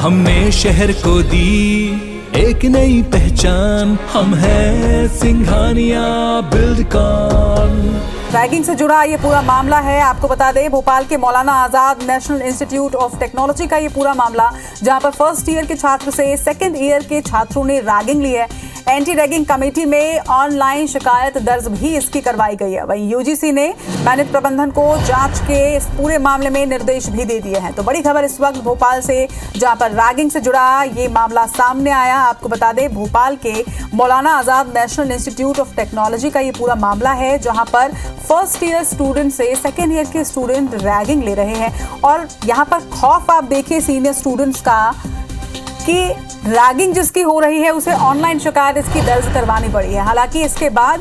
हमने शहर को दी एक नई पहचान, हम हैं सिंघानिया बिल्डकॉन। रैगिंग से जुड़ा ये पूरा मामला है। आपको बता दें, भोपाल के Maulana Azad national institute of technology का ये पूरा मामला, जहां पर फर्स्ट ईयर के छात्र से सेकंड ईयर के छात्रों ने रैगिंग ली है। एंटी रैगिंग कमेटी में ऑनलाइन शिकायत दर्ज भी इसकी करवाई गई है। वहीं यूजीसी ने मैनेज प्रबंधन को जांच के इस पूरे मामले में निर्देश भी दे दिए हैं। तो बड़ी खबर इस वक्त भोपाल से, जहां पर रैगिंग से जुड़ा ये मामला सामने आया। आपको बता दें, भोपाल के Maulana Azad national institute of technology का ये पूरा मामला है, जहां पर फर्स्ट ईयर स्टूडेंट से सेकेंड ईयर के स्टूडेंट रैगिंग ले रहे हैं। और यहाँ पर खौफ आप देखिए सीनियर स्टूडेंट्स का कि रैगिंग जिसकी हो रही है उसे ऑनलाइन शिकायत इसकी दर्ज करवानी पड़ी है। हालांकि इसके बाद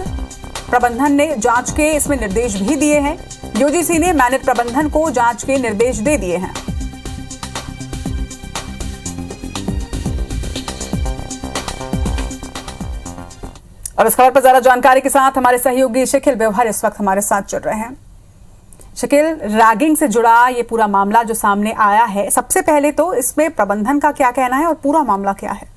प्रबंधन ने जांच के इसमें निर्देश भी दिए हैं। यूजीसी ने मैनेज प्रबंधन को जांच के निर्देश दे दिए हैं। और इस खबर पर ज्यादा जानकारी के साथ हमारे सहयोगी शकील व्यवहार इस वक्त हमारे साथ जुड़ रहे हैं। शकील, रैगिंग से जुड़ा ये पूरा मामला जो सामने आया है, सबसे पहले तो इसमें प्रबंधन का क्या कहना है और पूरा मामला क्या है?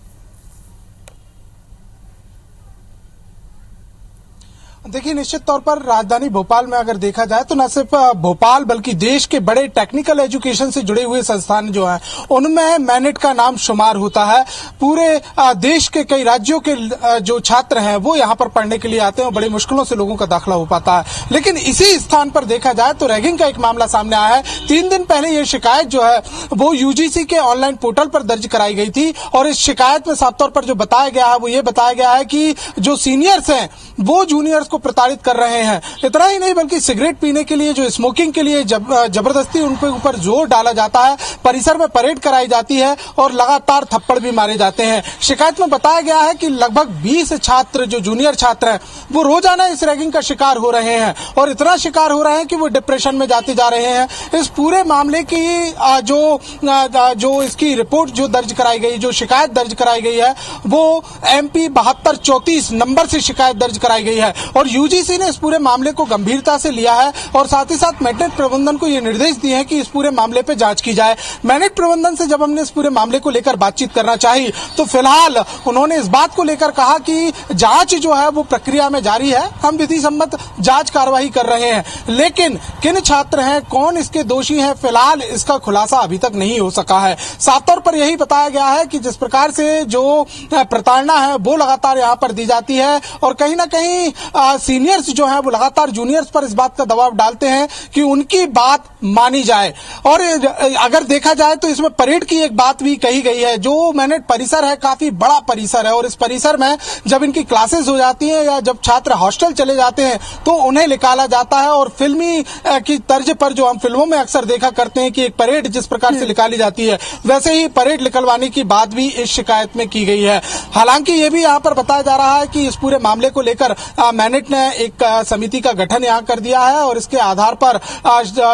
देखिए, निश्चित तौर पर राजधानी भोपाल में अगर देखा जाए तो न सिर्फ भोपाल बल्कि देश के बड़े टेक्निकल एजुकेशन से जुड़े हुए संस्थान जो हैं उनमें मैनेट का नाम शुमार होता है। पूरे देश के कई राज्यों के जो छात्र हैं वो यहाँ पर पढ़ने के लिए आते हैं और बड़ी मुश्किलों से लोगों का दाखिला हो पाता है। लेकिन इसी स्थान पर देखा जाए तो रैगिंग का एक मामला सामने आया है। 3 दिन पहले ये शिकायत जो है वो यूजीसी के ऑनलाइन पोर्टल पर दर्ज कराई गई थी और इस शिकायत में साफ तौर पर जो बताया गया है वो ये बताया गया है कि जो सीनियर्स हैं वो जूनियर्स को प्रताड़ित कर रहे हैं। इतना ही नहीं बल्कि सिगरेट पीने के लिए, जो स्मोकिंग के लिए जबरदस्ती उनके ऊपर जोर डाला जाता है, परिसर में परेड कराई जाती है और लगातार थप्पड़ भी मारे जाते हैं। शिकायत में बताया गया है कि लगभग 20 छात्र जो जूनियर छात्र हैं वो रोजाना इस रैगिंग का शिकार हो रहे हैं और इतना शिकार हो रहे हैं कि वो डिप्रेशन में जाते जा रहे हैं। इस पूरे मामले की जो इसकी रिपोर्ट जो दर्ज कराई गई, जो शिकायत दर्ज कराई गई है वो MP 7234 नंबर से शिकायत दर्ज कराई गई है और यूजीसी ने इस पूरे मामले को गंभीरता से लिया है और साथ ही साथ मैनेट प्रबंधन को ये निर्देश दिए हैं कि इस पूरे मामले पे जांच की जाए। मैनेट प्रबंधन से जब हमने इस पूरे मामले को लेकर बातचीत करना चाही तो फिलहाल उन्होंने इस बात को लेकर कहा कि जांच जो है वो प्रक्रिया में जारी है, हम विधि सम्मत जांच कार्रवाई कर रहे हैं, लेकिन किन छात्र हैं, कौन इसके दोषी हैं, फिलहाल इसका खुलासा अभी तक नहीं हो सका है। साफ तौर पर यही बताया गया है कि जिस प्रकार से जो प्रताड़ना है वो लगातार यहाँ पर दी जाती है और कहीं ना कहीं सीनियर्स जो हैं वो लगातार जूनियर्स पर इस बात का दबाव डालते हैं कि उनकी बात मानी जाए। और अगर देखा जाए तो इसमें परेड की एक बात भी कही गई है। जो मैनेट परिसर है काफी बड़ा परिसर है और इस परिसर में जब इनकी क्लासेस हो जाती हैं या जब छात्र हॉस्टल चले जाते हैं तो उन्हें निकाला जाता है और फिल्मी की तर्ज पर जो हम फिल्मों में अक्सर देखा करते हैं कि एक परेड जिस प्रकार से निकाली जाती है, वैसे ही परेड निकलवाने की बात भी इस शिकायत में की गई है। हालांकि ये भी यहाँ पर बताया जा रहा है कि इस पूरे मामले को लेकर मैनेट ने एक समिति का गठन यहाँ कर दिया है और इसके आधार पर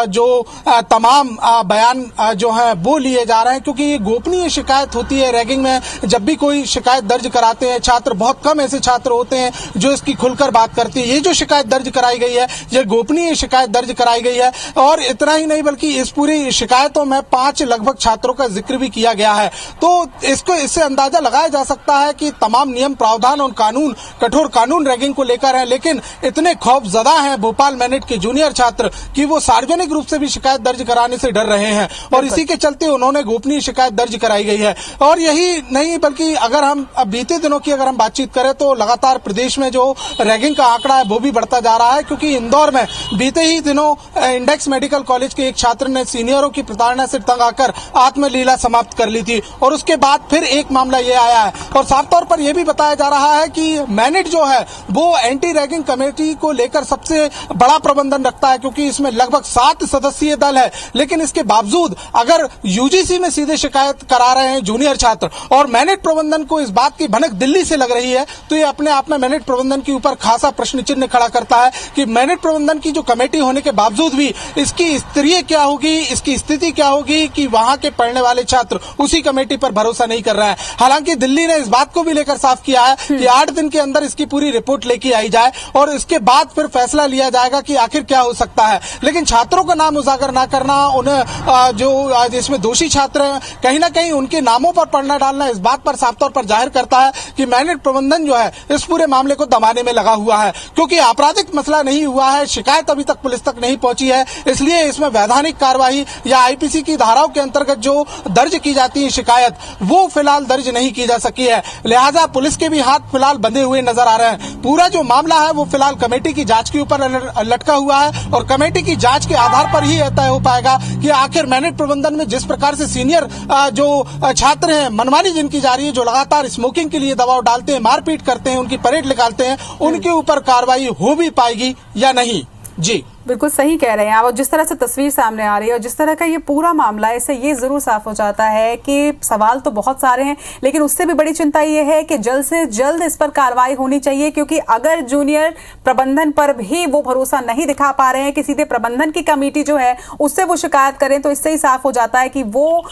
जो तमाम बयान जो है वो लिए जा रहे हैं, क्योंकि ये गोपनीय शिकायत होती है। रैगिंग में जब भी कोई शिकायत दर्ज कराते हैं छात्र, बहुत कम ऐसे छात्र होते हैं जो इसकी खुलकर बात करते हैं। ये जो शिकायत दर्ज कराई गई है ये गोपनीय शिकायत दर्ज कराई गई है और इतना ही नहीं बल्कि इस पूरी शिकायतों में 5 लगभग छात्रों का जिक्र भी किया गया है। तो इससे अंदाजा लगाया जा सकता है कि तमाम नियम, प्रावधान और कानून, कठोर कानून रैगिंग को लेकर है, लेकिन इतने खौफजदा हैं भोपाल मैनेट के जूनियर छात्र कि वो सार्वजनिक रूप से भी शिकायत दर्ज कराने से डर रहे हैं और इसी के चलते उन्होंने गोपनीय शिकायत दर्ज कराई गई है। और यही नहीं बल्कि अगर हम बीते दिनों की अगर हम बातचीत करें तो लगातार प्रदेश में जो रैगिंग का आंकड़ा है वो भी बढ़ता जा रहा है, क्योंकि इंदौर में बीते ही दिनों इंडेक्स मेडिकल कॉलेज के एक छात्र ने सीनियरों की प्रताड़ना से तंग आकर आत्मलीला समाप्त कर ली थी और उसके बाद फिर एक मामला ये आया है। और साफ तौर पर यह भी बताया जा रहा है कि मैनेट जो है वो एंटी रैगिंग कमेटी को लेकर सबसे बड़ा प्रबंधन रखता है, क्योंकि इसमें लगभग 7 सदस्यीय दल है। लेकिन इसके बावजूद अगर यूजीसी में सीधे शिकायत करा रहे हैं जूनियर छात्र और मैनेट प्रबंधन को इस बात की भनक दिल्ली से लग रही है, तो ये अपने आप में मैनेट प्रबंधन के ऊपर खासा प्रश्न चिन्ह खड़ा करता है कि मैनेट प्रबंधन की जो कमेटी होने के बावजूद भी इसकी स्तरीय क्या होगी, इसकी स्थिति क्या होगी कि वहां के पढ़ने वाले छात्र उसी कमेटी पर भरोसा नहीं कर रहे हैं। हालांकि दिल्ली ने इस बात को भी लेकर साफ किया है कि 8 दिन के अंदर इसकी पूरी रिपोर्ट लेके आई जाए और इसके बाद फिर फैसला लिया जाएगा कि आखिर क्या हो सकता है। लेकिन छात्रों का नाम उजागर ना करना, उन्हें जो इसमें दोषी छात्र हैं कहीं ना कहीं उनके नामों पर पड़ना डालना इस बात पर साफ तौर पर जाहिर करता है कि मैनेट प्रबंधन जो है इस पूरे मामले को दबाने में लगा हुआ है, क्योंकि आपराधिक मसला नहीं हुआ है, शिकायत अभी तक पुलिस तक नहीं पहुंची है, इसलिए इसमें वैधानिक कार्रवाई या आईपीसी की धाराओं के अंतर्गत जो दर्ज की जाती है शिकायत वो फिलहाल दर्ज नहीं की जा सकी है। लिहाजा पुलिस के भी हाथ फिलहाल बंधे हुए नजर आ रहे हैं। पूरा जो मामला है वो फिलहाल कमेटी की जांच के ऊपर लटका हुआ है और कमेटी की जांच के आधार पर ही तय हो पाएगा कि आखिर मैनेट प्रबंधन में जिस प्रकार से सीनियर जो छात्र हैं मनमानी जिनकी जा रही है, जो लगातार स्मोकिंग के लिए दबाव डालते हैं, मारपीट करते हैं, उनकी परेड निकालते हैं, उनके ऊपर कार्रवाई हो भी पाएगी या नहीं। जी बिल्कुल सही कह रहे हैं आप। और जिस तरह से तस्वीर सामने आ रही है और जिस तरह का ये पूरा मामला है, इससे ये जरूर साफ हो जाता है कि सवाल तो बहुत सारे हैं, लेकिन उससे भी बड़ी चिंता ये है कि जल्द से जल्द इस पर कार्रवाई होनी चाहिए, क्योंकि अगर जूनियर प्रबंधन पर भी वो भरोसा नहीं दिखा पा रहे हैं कि सीधे प्रबंधन की कमेटी जो है उससे वो शिकायत करें, तो इससे ही साफ हो जाता है कि वो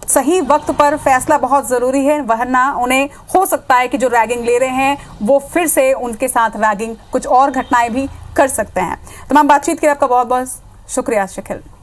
सही वक्त पर फैसला बहुत जरूरी है, वरना उन्हें हो सकता है कि जो रैगिंग ले रहे हैं वो फिर से उनके साथ रैगिंग कुछ और घटनाएं भी कर सकते हैं। तमाम बातचीत के लिए आपका बहुत बहुत शुक्रिया शकील।